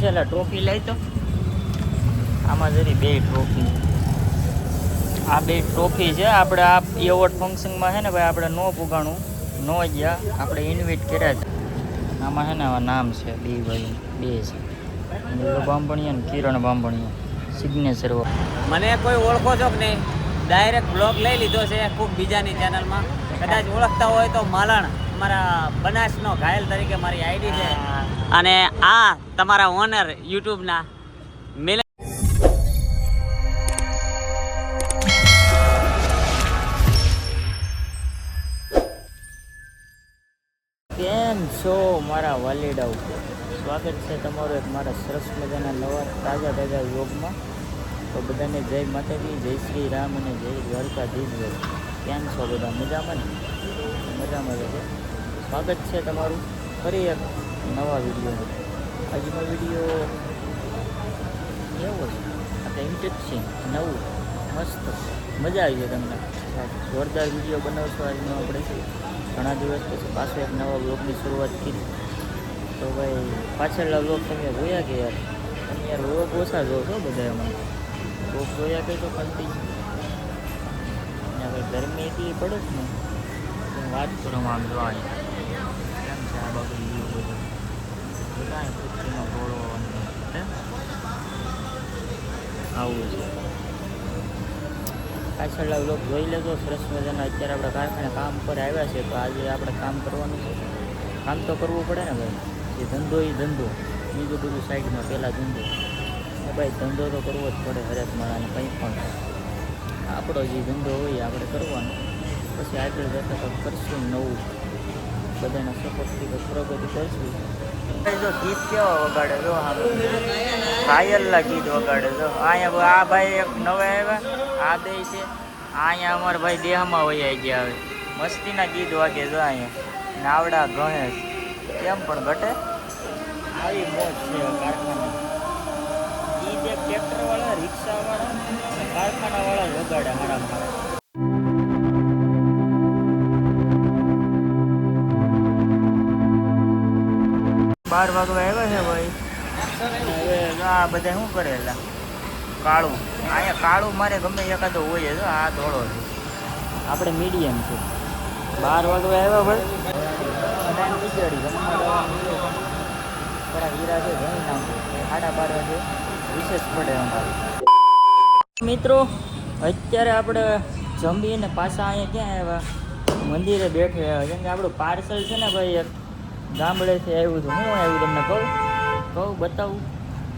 છે એટલે ટ્રોફી લઈ તો આમાં જરી બે ટ્રોફી, આ બે ટ્રોફી છે. આપણે આ એવોર્ડ ફંક્શનમાં છે ને ભાઈ આપણે નો પુગાણું નો ગયા, આપણે ઇન્વાઇટ કર્યા હતા. આમાં છે ને નામ છે બે ભાઈ, બે છે નીલો બાંભણિયા અને કિરણ બાંભણિયા સિગ્નેચર. મને કોઈ ઓળખો છો કે નહીં? ડાયરેક્ટ બ્લોગ લઈ લીધો છે ખૂબ બીજાની ચેનલમાં. કદાચ ઓળખતા હોય તો માલણ અમારા બનાસનો ઘાયલ તરીકે મારી આઈડી છે, અને આ તમારા ઓનર યુટ્યુબના મિલન. કેમ છો મારા વાલીડાઓ? સ્વાગત છે તમારું એક મારા સરસ મજાના નવા તાજા વ્લોગમાં. તો બધાને જય માતાજી, જય શ્રી રામ અને જય દ્વારકાધીશ. કેમ છો બધા? મજામાં ને? મજામાં છે. સ્વાગત છે તમારું ફરી એક નવા વિડીયો. આજનો વિડીયો કેવો છે? આપણે ઇન્ટરેસ્ટિંગ, નવું, મસ્ત, મજા આવી જાય તમને. જોરદાર વિડીયો બનાવશો આજનો આપણે. ઘણા દિવસ પછી પાછો એક નવા વ્લોગની શરૂઆત કરી. તો ભાઈ પાછળના વ્લોગ તમે જોયા કે યાર? તમે યાર વ્લોગ ઓછા જો છો બધા એમાં. વ્લોગ જોયા કે તો કન્ટિન્યુ. અને હવે ગરમી એટલી પડે છે ને હું વાત કરવામાં આમ જોવા કેમ છે આ બગડી ગયું બધું બધા પૃથ્વીનો ગોળો અને આવું છે. પાછળના વ્લોગ જોઈ લેજો સરસ મજાના. અત્યારે આપણે કારખાને કામ પર આવ્યા છે, તો આજે આપણે કામ કરવાનું છે. કામ તો કરવું પડે ને ભાઈ. જે ધંધો એ ધંધો, બીજું બધું સાઈડમાં. પહેલાં ધંધો ને ભાઈ, ધંધો તો કરવો જ પડે હરેક માણસને. કંઈ પણ આપણો જે ધંધો હોય આપણે કરવાનો, પછી આગળ જતાં કંઈક કરશું નવું. બધાના સપોર્ટથી કંઈક પ્રગતિ કરશું. જો ગીત કેવા વગાડે જો, ઘાયલના ગીત વગાડે જો. અહીંયા આ ભાઈ એક નવા આવ્યા, આ બે છે. અહીંયા અમારા ભાઈ દેહમાં વૈયા ગયા. હવે મસ્તીના ગીત વાગે જો અહીંયા. નાવડા ગણેશ કેમ પણ ઘટે, આવી મોજ છે કારખાના. ગીત એક ટ્રેક્ટરવાળા, રિક્ષાવાળા અને કારખાનાવાળા જ વગાડે હારામાં. 12 વાગવા આવ્યા છે ભાઈ. હવે આ બધા શું કરેલા કાળું, અહીંયા કાળું મારે ગમે એકાદો હોય છે. આ ધોળો છે, આપણે મીડિયમ છે. 12 વાગવા આવ્યા ભાઈ. અને ખીચડી જમવા થોડા હીરા છે ઘણી નામ. 12:30 વાગે વિશેષ પડે અમારે. મિત્રો અત્યારે આપણે જમીને પાછા અહીંયા ક્યાં આવ્યા? મંદિરે બેઠે આવ્યા. કેમ કે આપણું પાર્સલ છે ને ભાઈ એક ગામડેથી આવ્યું હતું. હું આવ્યું તમને કહું બતાવું.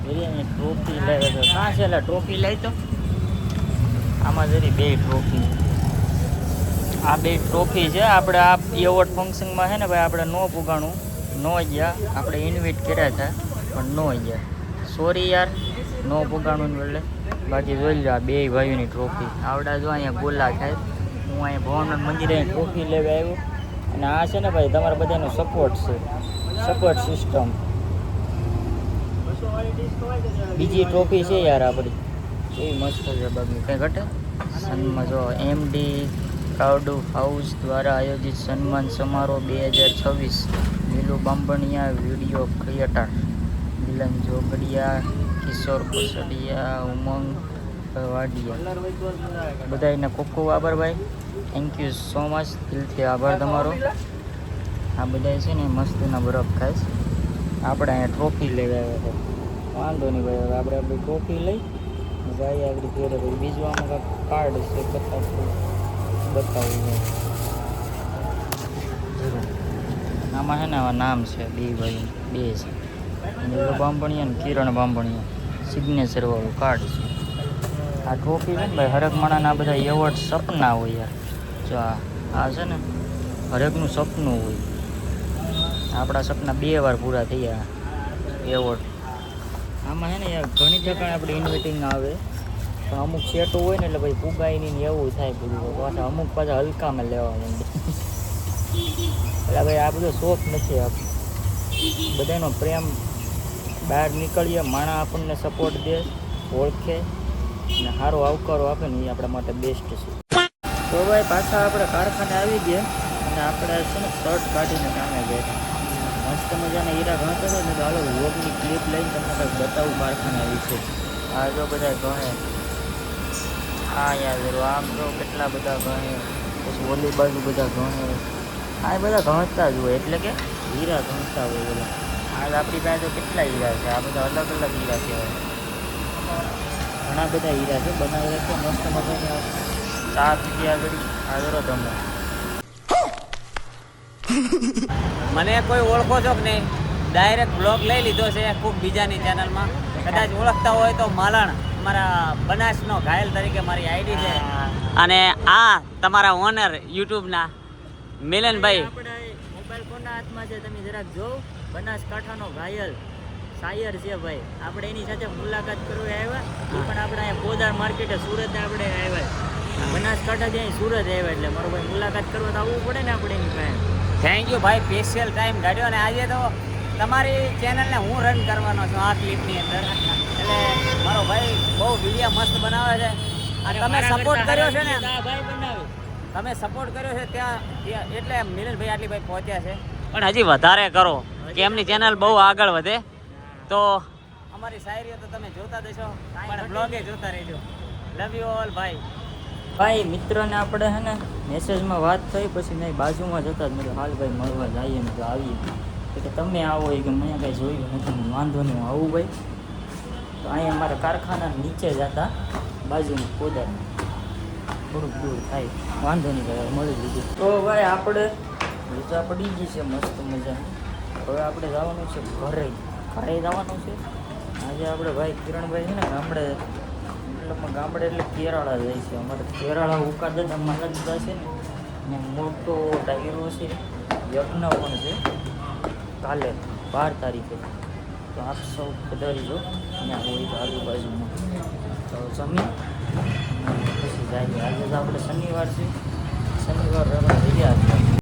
બિરયાની ટ્રોફી લાવ્યા છે. કાં છે એટલે ટ્રોફી લઈ તો આમાં જરી બે ટ્રોફી, આ બે ટ્રોફી છે. આપણે આ એવોર્ડ ફંક્શનમાં છે ને ભાઈ આપણે નો પુગાણું નો ગયા. આપણે ઇન્વાઇટ કર્યા હતા પણ નો ગયા. સોરી યાર, નો પુગાણું એટલે. બાકી જોઈ લો આ બે ભાઈઓની ટ્રોફી. આવડા જો અહીંયા ગોલા થાય. હું અહીંયા ભવનાથ મંદિરે ટ્રોફી લેવા આવ્યો. અને આ છે ને ભાઈ તમારા બધાનો સપોર્ટ છે, સપોર્ટ સિસ્ટમ. બીજી ટ્રોફી છે યાર આપણી, એ મસ્ત છે. બાકી કંઈ ઘટે. સન્માન જો MD ક્રાઉડ હાઉસ દ્વારા આયોજિત સન્માન સમારોહ 2026. નીલુ બાંભણિયા વિડીયો ક્રિએટર, મિલન જોગડિયા, કિશોર કુસડિયા, ઉમંગ વાડિયા. બધાને ખૂબ ખૂબ આભાર ભાઈ. થેન્ક યુ સો મચ, દિલથી આભાર તમારો. આ બધા છે ને મસ્તીના બરફ ખાય છે. આપણે અહીંયા ટ્રોફી લેવા આવ્યા છે. વાંધો નહીં ભાઈ, હવે આપણે આપણી ટ્રોફી લઈ ભાઈ આગળ ઘેરે. ભાઈ બીજું આમાં કાંઈક કાર્ડ છે, બતાવું. આમાં છે ને નામ છે બે ભાઈ, બે છે નીલો બાંભણિયા અને કિરણ બાંભણિયા સિગ્નેચર વાળું કાર્ડ છે. આ ટ્રોફી છે ને ભાઈ હરેક માણસના આ બધા એવોર્ડ સપના હોય યાર. જો આ છે ને હરેકનું સપનું હોય. આપણા સપના 2 વાર પૂરા થયા એવોર્ડ. આમાં છે ને યાર ઘણી ઠેકાણે આપણે ઇન્વાઇટિંગ આવે, પણ અમુક સેટો હોય ને એટલે ભાઈ પુગાઈ નહીં એવું થાય બધું. પાછા અમુક પાછા હલકામાં લેવા માંડે. એટલે ભાઈ આ બધો શોખ નથી. આપ બધાનો પ્રેમ બહાર નીકળીએ, માણસ આપણને સપોર્ટ દે, ઓળખે અને સારો આવકારો આપે ને એ આપણા માટે બેસ્ટ છે. તો ભાઈ પાછા આપણે કારખાને આવી ગયા અને આપણે છે ને શર્ટ કાઢીને કામે બેઠા. મસ્ત મજાના હીરા ઘણા હતા ને તો હાલો વ્લોગની ક્લિપ લઈને તમને કંઈક બતાવું કારખાના વિશે. આ જો બધા ઘણે આ યાર આમ જો કેટલા બધા ઘણે, પછી ઓલી બાજુ બધા ઘણે, આ બધા ઘણતા જ હોય એટલે કે હીરા ઘણતા હોય બધા. આ આપણી પાસે તો કેટલા હીરા છે, આ બધા અલગ અલગ હીરા કહેવાય. ઘણા બધા હીરા છે બનાવેલા છે મસ્ત મજાના. ચા પીધી આગળ હાજરો તમે. મને કોઈ ઓળખો છો કે નહીં? ડાયરેક્ટ બ્લોગ લઈ લીધો છે ખૂબ બીજાની ચેનલમાં. કદાચ ઓળખતા હોય તો માલણ મારા બનાસનો ઘાયલ તરીકે મારી આઈડી છે. અને આ તમારા ઓનર યુટ્યુબના મિલનભાઈ. આપણે મોબાઈલ કોના હાથમાં છે તમે જરાક જો. બનાસકાંઠાનો ઘાયલ શાયર છે ભાઈ. આપણે એની સાથે મુલાકાત કરવા આવ્યા. એ પણ આપણે અહીંયા પોદાર માર્કેટે સુરત આપણે આવ્યા. બનાસકાંઠાથી અહીં સુરત આવ્યા એટલે મારો ભાઈ મુલાકાત કરવા તો આવવું પડે ને આપણે એની પાસે. થેન્ક યુ ભાઈ, સ્પેશિયલ ટાઈમ કાઢ્યો. અને આજે તો તમારી ચેનલને હું રન કરવાનો છું આ ક્લિપની અંદર. એટલે મારો ભાઈ બહુ વિડીયો મસ્ત બનાવે છે. અને તમે સપોર્ટ કર્યો છે ને, ભાઈ બનાવે. તમે સપોર્ટ કર્યો છે ત્યાં એટલે મિલનભાઈ આટલી ભાઈ પહોંચ્યા છે. પણ હજી વધારે કરો કે એમની ચેનલ બહુ આગળ વધે. તો અમારી શાયરીઓ તો તમે જોતા દેશો, પણ બ્લોગે જોતા રહેજો. લવ યુ ઓલ ભાઈ. ભાઈ મિત્રને આપણે હે ને મેસેજમાં વાત થઈ, પછી મેં બાજુમાં જતા જ મેં હાલ ભાઈ મળવા જઈએ ને તો આવીએ. કે તમે આવો કે મેં કાંઈ જોયું નથી. વાંધો નહીં, હું આવું ભાઈ. તો અહીંયા અમારા કારખાના નીચે જતા બાજુમાં પોદાર થોડુંક દૂર થાય. વાંધો નહીં ભાઈ, મળી લીધું. તો ભાઈ આપણે રજા પડી ગઈ છે મસ્ત મજા. હવે આપણે જવાનું છે ઘરે જવાનું છે આજે. આપણે ભાઈ કિરણભાઈ છે ને ગામડે એટલે કેરાળા જાય છે. અમારે કેરાળા ઉકાદા અમારા દીધા છે ને, અને મોટો ડાયરો છે, યજ્ઞ પણ છે કાલે 12 તારીખે. તો આપ સૌ પધારી જો ત્યાં હોય તો આજુબાજુમાં. તો જમી પછી જાય. આજે તો આપણે શનિવાર છે, શનિવાર રવિવાર રહ્યા છે.